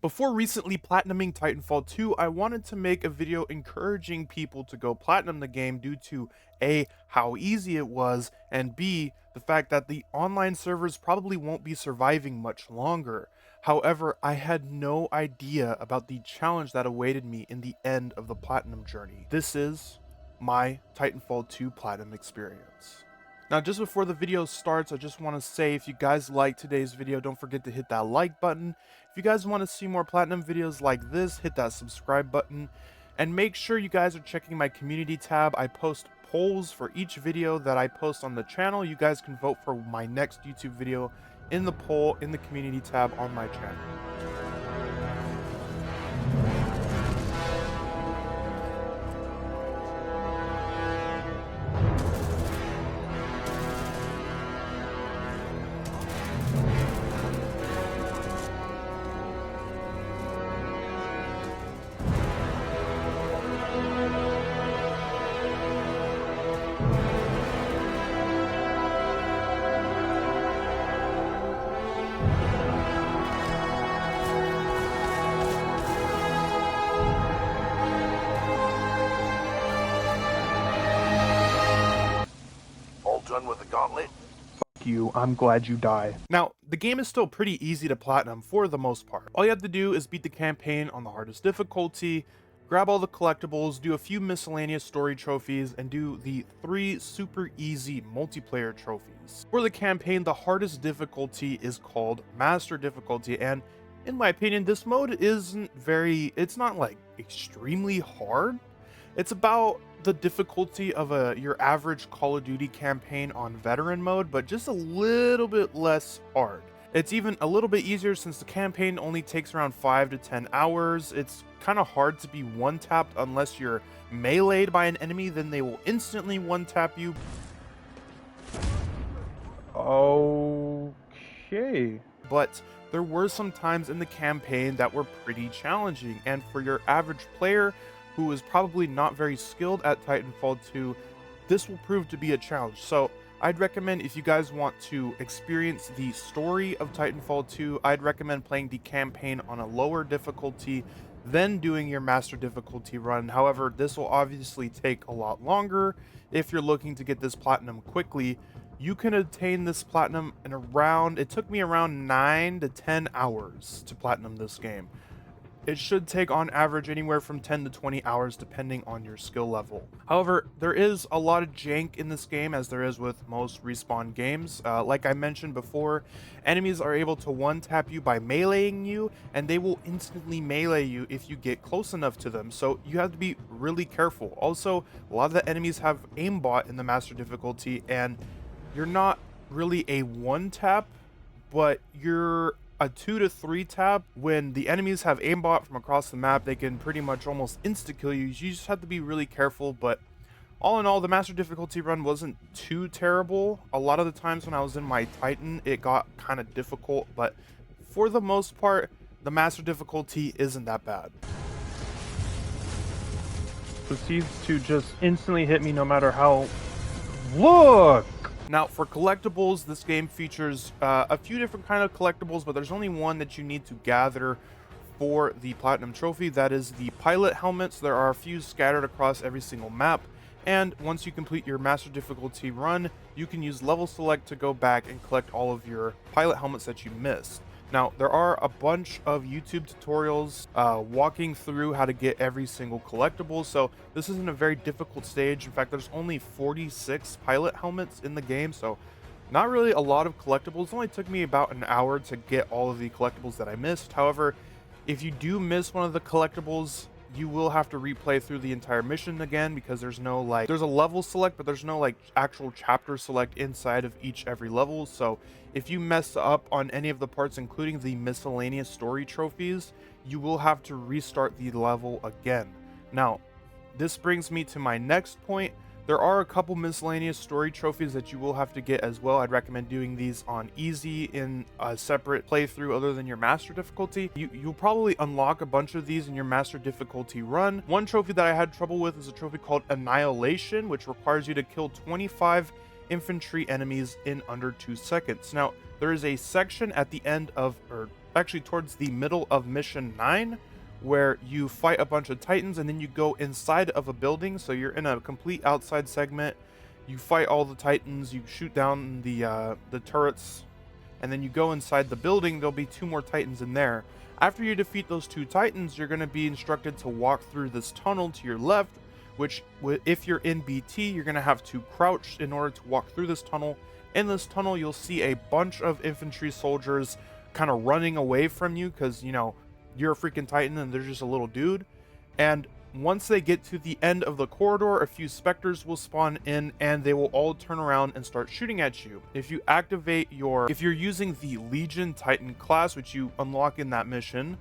Before recently platinuming Titanfall 2, I wanted to make a video encouraging people to go platinum the game due to A, how easy it was, and B, the fact that the online servers probably won't be surviving much longer. However, I had no idea about the challenge that awaited me in the end of the platinum journey. This is my Titanfall 2 platinum experience. Now, just before the video starts, I just want to say if you guys like today's video, don't forget to hit that like button. If you guys want to see more platinum videos like this, hit that subscribe button. And make sure you guys are checking my community tab. I post polls for each video that I post on the channel. You guys can vote for my next YouTube video in the poll in the community tab on my channel. Done with the gauntlet? Fuck you, I'm glad you die. Now, the game is still pretty easy to platinum for the most part. All you have to do is beat the campaign on the hardest difficulty, grab all the collectibles, do a few miscellaneous story trophies, and do the 3 super easy multiplayer trophies. For the campaign, the hardest difficulty is called Master Difficulty, and in my opinion, this mode it's not like extremely hard. It's about the difficulty of your average Call of Duty campaign on veteran mode, but just a little bit less hard. It's even a little bit easier since the campaign only takes around 5 to 10 hours. It's kind of hard to be one-tapped unless you're meleeed by an enemy, then they will instantly one-tap you. Okay. But there were some times in the campaign that were pretty challenging, and for your average player who is probably not very skilled at Titanfall 2, this will prove to be a challenge. So I'd recommend, if you guys want to experience the story of Titanfall 2, I'd recommend playing the campaign on a lower difficulty, then doing your master difficulty run. However, this will obviously take a lot longer. If you're looking to get this platinum quickly, you can attain this platinum in it took me around 9 to 10 hours to platinum this game. It should take on average anywhere from 10 to 20 hours depending on your skill level. However, there is a lot of jank in this game, as there is with most Respawn games. Like I mentioned before, enemies are able to one-tap you by meleeing you, and they will instantly melee you if you get close enough to them, so you have to be really careful. Also, a lot of the enemies have aimbot in the master difficulty, and you're not really a one-tap, but you're a 2 to 3 tap. When the enemies have aimbot from across the map, they can pretty much almost insta-kill you. You just have to be really careful, but all in all, the master difficulty run wasn't too terrible. A lot of the times when I was in my Titan, it got kind of difficult, but for the most part, the master difficulty isn't that bad. Proceeds to just instantly hit me no matter how... Look! Now, for collectibles, this game features a few different kind of collectibles, but there's only one that you need to gather for the Platinum Trophy. That is the pilot helmets. There are a few scattered across every single map, and once you complete your Master Difficulty run, you can use Level Select to go back and collect all of your pilot helmets that you missed. Now, there are a bunch of YouTube tutorials walking through how to get every single collectible, so this isn't a very difficult stage. In fact, there's only 46 pilot helmets in the game, so not really a lot of collectibles. It only took me about an hour to get all of the collectibles that I missed. However, if you do miss one of the collectibles, you will have to replay through the entire mission again, because there's no there's a level select, but there's no actual chapter select inside of every level. So if you mess up on any of the parts, including the miscellaneous story trophies, you will have to restart the level again. Now, this brings me to my next point. There are a couple miscellaneous story trophies that you will have to get as well. I'd recommend doing these on easy in a separate playthrough other than your master difficulty. You'll probably unlock a bunch of these in your master difficulty run. One trophy that I had trouble with is a trophy called Annihilation, which requires you to kill 25 infantry enemies in under 2 seconds. Now, there is a section at the end of, or actually towards the middle of mission 9, where you fight a bunch of Titans and then you go inside of a building. So you're in a complete outside segment. You fight all the Titans, you shoot down the turrets, and then you go inside the building. There'll be 2 more Titans in there. After you defeat those 2 Titans, you're going to be instructed to walk through this tunnel to your left, which if you're in BT, you're going to have to crouch in order to walk through this tunnel. In this tunnel, you'll see a bunch of infantry soldiers kind of running away from you because, you know, you're a freaking Titan and they're just a little dude. And once they get to the end of the corridor, a few specters will spawn in and they will all turn around and start shooting at you. If you activate if you're using the Legion Titan class, which you unlock in that mission,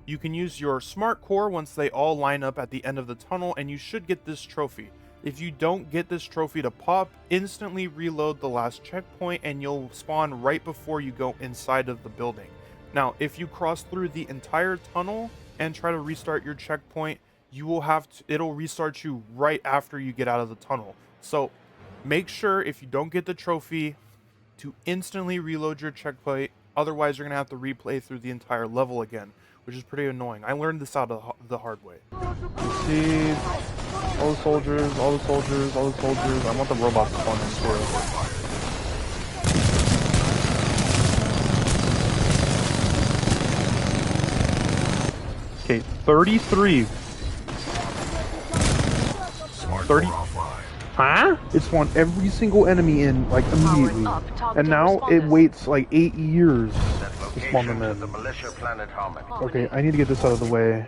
you can use your smart core once they all line up at the end of the tunnel, and you should get this trophy. If you don't get this trophy to pop, instantly reload the last checkpoint and you'll spawn right before you go inside of the building. Now, if you cross through the entire tunnel and try to restart your checkpoint, you will it'll restart you right after you get out of the tunnel. So make sure, if you don't get the trophy, to instantly reload your checkpoint. Otherwise, you're going to have to replay through the entire level again, which is pretty annoying. I learned this out the hard way. See, all the soldiers, all the soldiers, all the soldiers. I want the robots to spawn in too. Okay, 33. 30. Huh? It spawned every single enemy in, like, immediately. And now it waits, like, 8 years to spawn them in. Okay, I need to get this out of the way.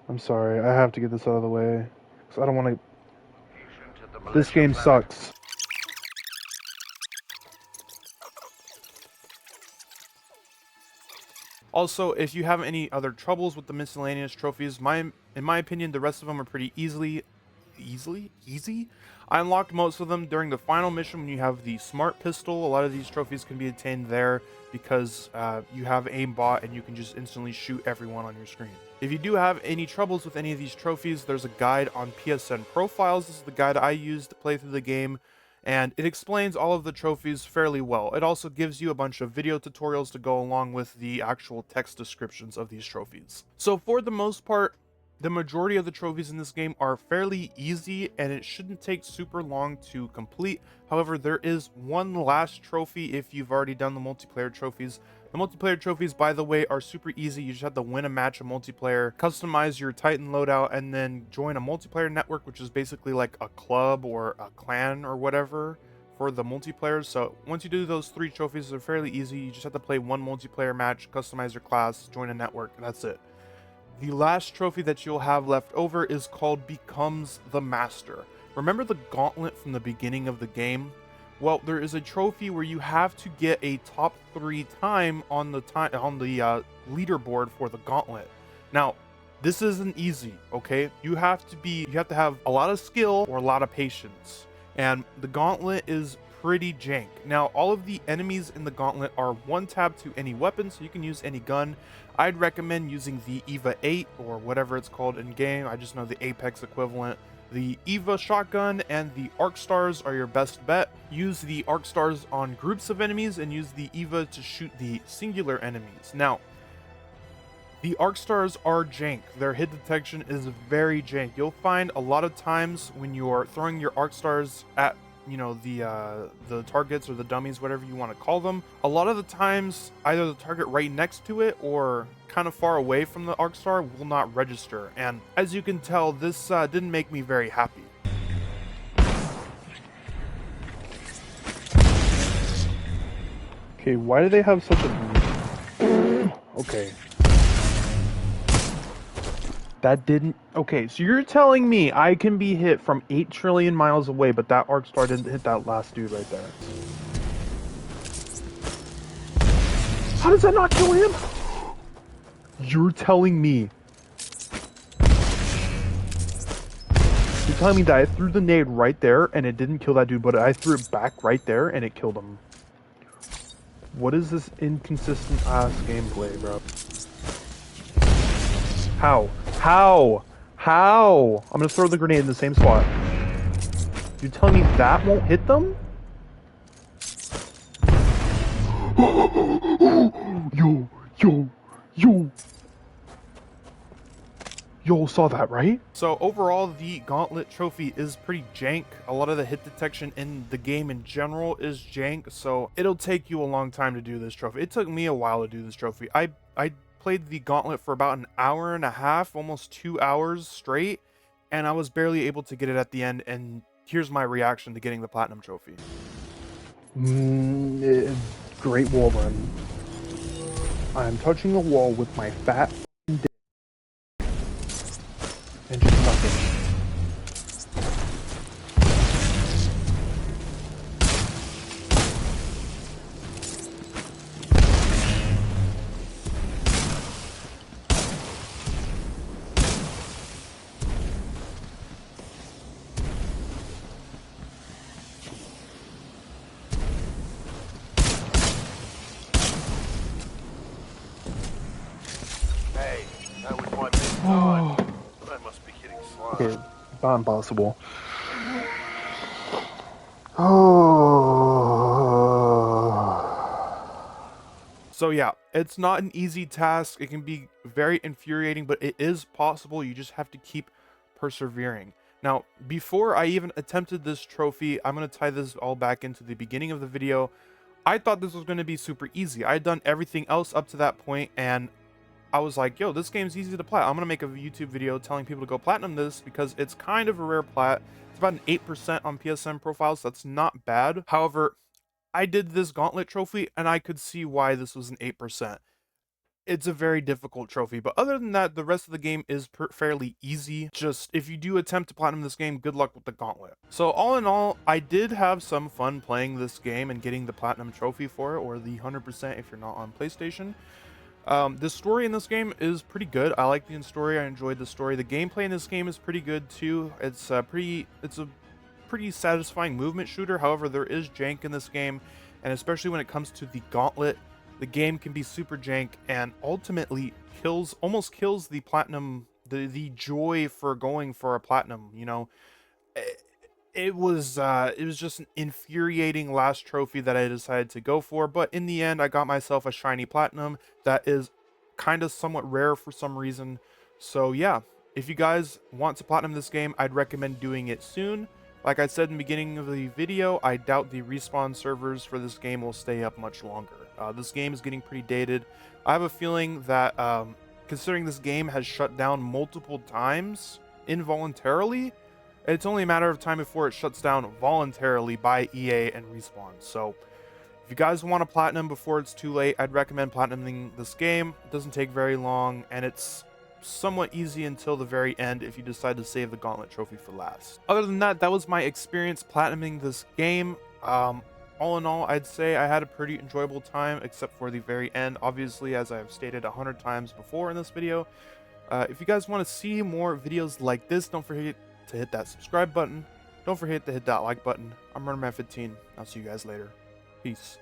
I'm sorry, I have to get this out of the way. Because I don't want to... This game sucks. Also, if you have any other troubles with the miscellaneous trophies, in my opinion, the rest of them are pretty easy. I unlocked most of them during the final mission when you have the smart pistol. A lot of these trophies can be attained there because you have aimbot and you can just instantly shoot everyone on your screen. If you do have any troubles with any of these trophies, there's a guide on PSN Profiles. This is the guide I used to play through the game, and it explains all of the trophies fairly well. It also gives you a bunch of video tutorials to go along with the actual text descriptions of these trophies. So for the most part, the majority of the trophies in this game are fairly easy and it shouldn't take super long to complete. However, there is one last trophy if you've already done the multiplayer trophies. The multiplayer trophies, by the way, are super easy. You just have to win a match of multiplayer, customize your Titan loadout, and then join a multiplayer network, which is basically like a club or a clan or whatever for the multiplayer. So once you do those 3 trophies, they're fairly easy. You just have to play one multiplayer match, customize your class, join a network, and that's it. The last trophy that you'll have left over is called Becomes the Master. Remember the gauntlet from the beginning of the game? Well, there is a trophy where you have to get a top 3 time on the leaderboard for the gauntlet. Now, this isn't easy, okay? You have to have a lot of skill or a lot of patience. And the gauntlet is pretty jank. Now, all of the enemies in the gauntlet are one tap to any weapon, so you can use any gun. I'd recommend using the EVA 8 or whatever it's called in game. I just know the Apex equivalent. The EVA shotgun and the Arc Stars are your best bet. Use the Arc Stars on groups of enemies and use the EVA to shoot the singular enemies. Now, the Arc Stars are jank. Their hit detection is very jank. You'll find a lot of times when you're throwing your Arc Stars at, you know, the targets or the dummies, whatever you want to call them, a lot of the times either the target right next to it or kind of far away from the Arc Star will not register. And as you can tell, this didn't make me very happy. Okay, why do they have such a... Okay. That didn't... Okay, so you're telling me I can be hit from 8 trillion miles away, but that Arc Star didn't hit that last dude right there. How does that not kill him? You're telling me... You're telling me that I threw the nade right there and it didn't kill that dude, but I threw it back right there and it killed him. What is this inconsistent ass gameplay, bro? How? How? How? I'm gonna throw the grenade in the same spot. You're telling me that won't hit them? yo, yo, yo. You all saw that, right? So overall, the Gauntlet trophy is pretty jank. A lot of the hit detection in the game in general is jank, so it'll take you a long time to do this trophy. It took me a while to do this trophy. I played the Gauntlet for about an hour and a half, almost 2 hours straight, and I was barely able to get it at the end, and here's my reaction to getting the Platinum trophy. Great wall run. I'm touching the wall with my fat dick and just nothing. Hey, that was my big time. I must be hitting slime. Okay, not impossible. So yeah, it's not an easy task. It can be very infuriating, but it is possible. You just have to keep persevering. Now, before I even attempted this trophy, I'm going to tie this all back into the beginning of the video. I thought this was going to be super easy. I had done everything else up to that point, and I was like, yo, this game's easy to play. I'm going to make a YouTube video telling people to go platinum this because it's kind of a rare plat. It's about an 8% on PSN profiles. So that's not bad. However, I did this Gauntlet trophy, and I could see why this was an 8%. It's a very difficult trophy, but other than that, the rest of the game is fairly easy. Just, if you do attempt to platinum this game, good luck with the Gauntlet. So all in all, I did have some fun playing this game and getting the Platinum trophy for it, or the 100% if you're not on PlayStation. The story in this game is pretty good. I like the story. I enjoyed the story. The gameplay in this game is pretty good too. It's a pretty satisfying movement shooter. However, there is jank in this game, and especially when it comes to the Gauntlet, the game can be super jank and ultimately almost kills the platinum, the joy for going for a platinum. You know, it was just an infuriating last trophy that I decided to go for, but in the end I got myself a shiny platinum that is kind of somewhat rare for some reason. So yeah, if you guys want to platinum this game, I'd recommend doing it soon. Like I said in the beginning of the video, I doubt the respawn servers for this game will stay up much longer. This game is getting pretty dated. I have a feeling that considering this game has shut down multiple times involuntarily, it's only a matter of time before it shuts down voluntarily by EA and Respawn. So if you guys want to platinum before it's too late, I'd recommend platinuming this game. It doesn't take very long, and it's somewhat easy until the very end if you decide to save the Gauntlet trophy for last. Other than that, that was my experience platinuming this game. All in all, I'd say I had a pretty enjoyable time, except for the very end, obviously, as I've stated 100 times before in this video. If you guys want to see more videos like this, don't forget to hit that subscribe button. Don't forget to hit that like button. I'm runnerman 15. I'll see you guys later. Peace.